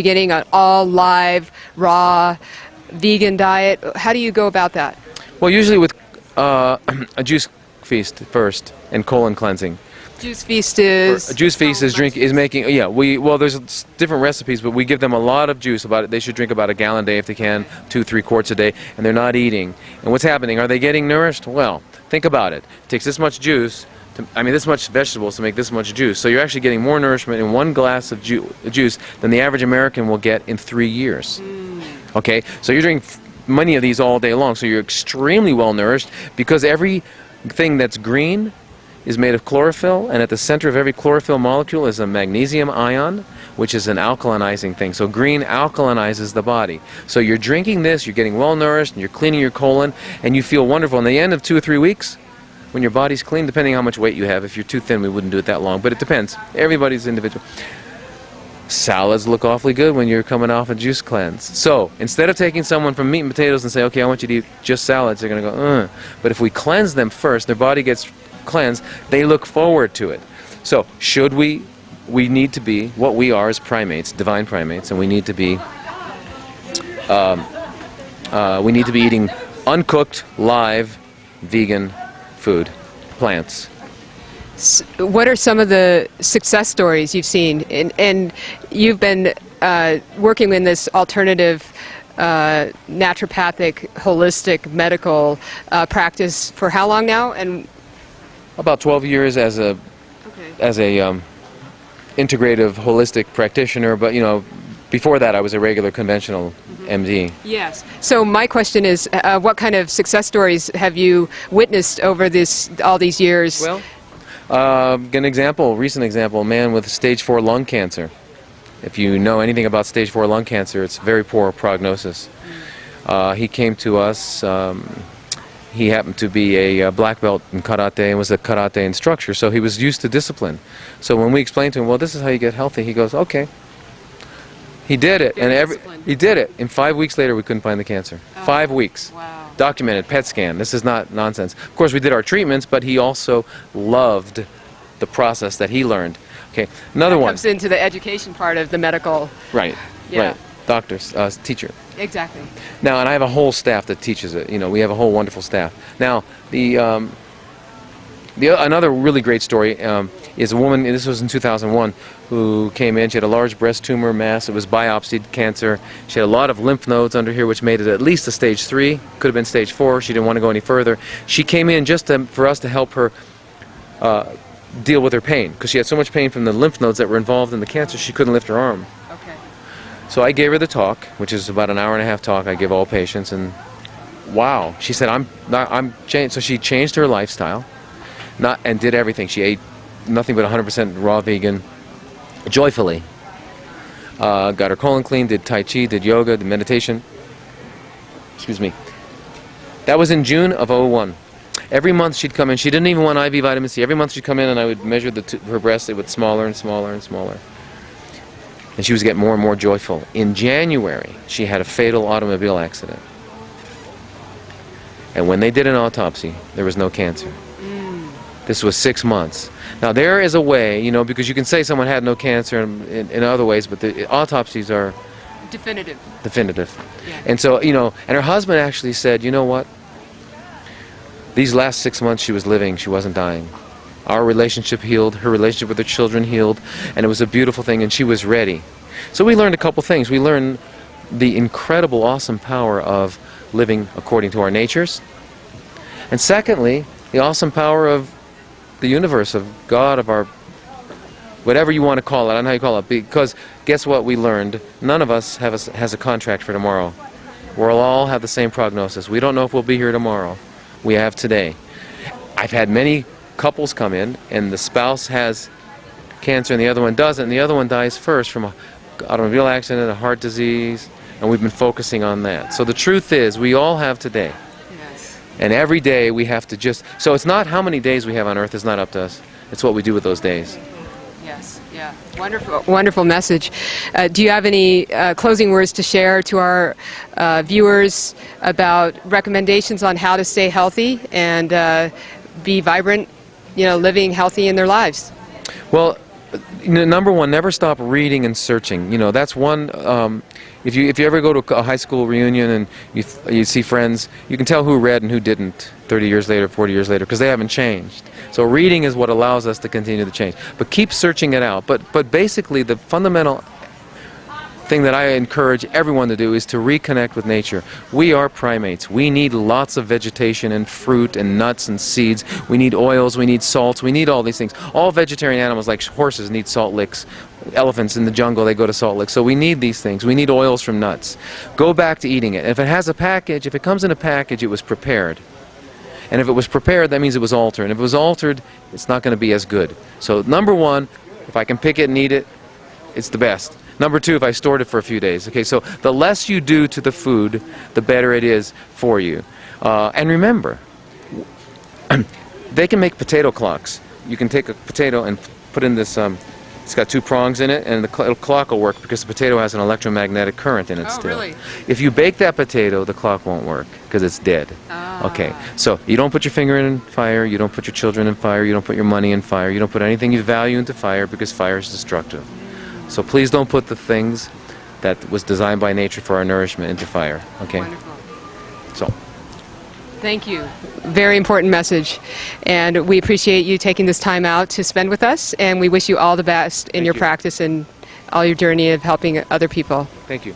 beginning, an all live, raw, vegan diet. How do you go about that? Well, usually with a juice feast first and colon cleansing. Juice feast is... A juice feast is making, yeah, well, there's different recipes, but we give them a lot of juice. They should drink about a gallon a day if they can, 2-3 quarts a day, and they're not eating. And what's happening? Are they getting nourished? Well, think about it. It takes this much juice, this much vegetables to make this much juice. So you're actually getting more nourishment in one glass of juice than the average American will get in 3 years. Okay? So you're drinking many of these all day long, so you're extremely well nourished because everything that's green is made of chlorophyll, and at the center of every chlorophyll molecule is a magnesium ion, which is an alkalinizing thing. So green alkalinizes the body. So you're drinking this, you're getting well nourished, and you're cleaning your colon, and you feel wonderful. In the end of 2 or 3 weeks, when your body's clean, depending on how much weight you have, if you're too thin, we wouldn't do it that long, but it depends. Everybody's individual. Salads look awfully good when you're coming off a juice cleanse. So instead of taking someone from meat and potatoes and say, okay, I want you to eat just salads, they're going to go, ugh. But if we cleanse them first, their body gets cleansed, they look forward to it. So should we need to be what we are as primates, divine primates, and we need to be eating uncooked, live, vegan food, plants. What are some of the success stories you've seen? And you've been working in this alternative naturopathic, holistic medical practice for how long now? And about 12 years as a integrative, holistic practitioner, but before that I was a regular conventional MD. Yes. So my question is, what kind of success stories have you witnessed over all these years? Well, an example, recent example, a man with stage 4 lung cancer. If you know anything about stage 4 lung cancer, it's very poor prognosis. He came to us. He happened to be a black belt in karate and was a karate instructor, so he was used to discipline. So when we explained to him, well, this is how you get healthy, he goes, okay. He did it, and he did it. And 5 weeks later, we couldn't find the cancer. 5 weeks. Wow. Documented, PET scan. This is not nonsense. Of course, we did our treatments, but he also loved the process that he learned. Okay, another one. Comes into the education part of the medical. Right. Yeah. Right. Doctors, teacher. Exactly. Now, and I have a whole staff that teaches it. We have a whole wonderful staff. Now, another really great story is a woman, this was in 2001, who came in. She had a large breast tumor mass. It was biopsied cancer. She had a lot of lymph nodes under here, which made it at least a stage 3. Could have been stage 4. She didn't want to go any further. She came in just for us to help her deal with her pain, because she had so much pain from the lymph nodes that were involved in the cancer, she couldn't lift her arm. Okay. So I gave her the talk, which is about an hour-and-a-half talk I give all patients, and wow, she said, I'm changed. So she changed her lifestyle, and did everything. She ate nothing but 100% raw vegan, joyfully. Got her colon clean, did Tai Chi, did yoga, did meditation. Excuse me. That was in June of '01. Every month she'd come in. She didn't even want IV vitamin C. Every month she'd come in and I would measure her breasts. They would smaller and smaller and smaller. And she was getting more and more joyful. In January, she had a fatal automobile accident. And when they did an autopsy, there was no cancer. This was 6 months. Now there is a way, because you can say someone had no cancer in other ways, but the autopsies are definitive. Yeah. And so, and her husband actually said, you know what? These last 6 months she was living, she wasn't dying. Our relationship healed, her relationship with her children healed, and it was a beautiful thing, and she was ready. So we learned a couple things. We learned the incredible, awesome power of living according to our natures. And secondly, the awesome power of the universe, of God, of our, whatever you want to call it, I don't know how you call it, because guess what we learned? None of us has a contract for tomorrow. We'll all have the same prognosis. We don't know if we'll be here tomorrow. We have today. I've had many couples come in and the spouse has cancer and the other one doesn't, and the other one dies first from an automobile accident, a heart disease, and we've been focusing on that. So the truth is, we all have today. Yes. And every day we have to so it's not how many days we have on earth, it's not up to us. It's what we do with those days. Yes, yeah. Wonderful, wonderful message. Do you have any closing words to share to our viewers about recommendations on how to stay healthy and be vibrant, living healthy in their lives? Well, Number one, never stop reading and searching. You know, that's one. If you ever go to a high school reunion and you see friends, you can tell who read and who didn't 30 years later, 40 years later, because they haven't changed. So reading is what allows us to continue to change. But keep searching it out. But basically, the fundamental thing that I encourage everyone to do is to reconnect with nature. We are primates. We need lots of vegetation and fruit and nuts and seeds. We need oils, we need salts, we need all these things. All vegetarian animals like horses need salt licks. Elephants in the jungle, they go to salt licks. So we need these things. We need oils from nuts. Go back to eating it. If it has a package, if it comes in a package, it was prepared. And if it was prepared, that means it was altered. And if it was altered, it's not going to be as good. So number one, if I can pick it and eat it, it's the best. Number two, if I stored it for a few days. Okay, so the less you do to the food, the better it is for you. And remember, they can make potato clocks. You can take a potato and put in this, it's got two prongs in it, and the clock will work because the potato has an electromagnetic current in it still. Really? If you bake that potato, the clock won't work because it's dead. Okay, so you don't put your finger in fire, you don't put your children in fire, you don't put your money in fire, you don't put anything you value into fire because fire is destructive. So please don't put the things that was designed by nature for our nourishment into fire. Okay. Wonderful. So. Thank you. Very important message. And we appreciate you taking this time out to spend with us, and we wish you all the best in your practice and all your journey of helping other people. Thank you.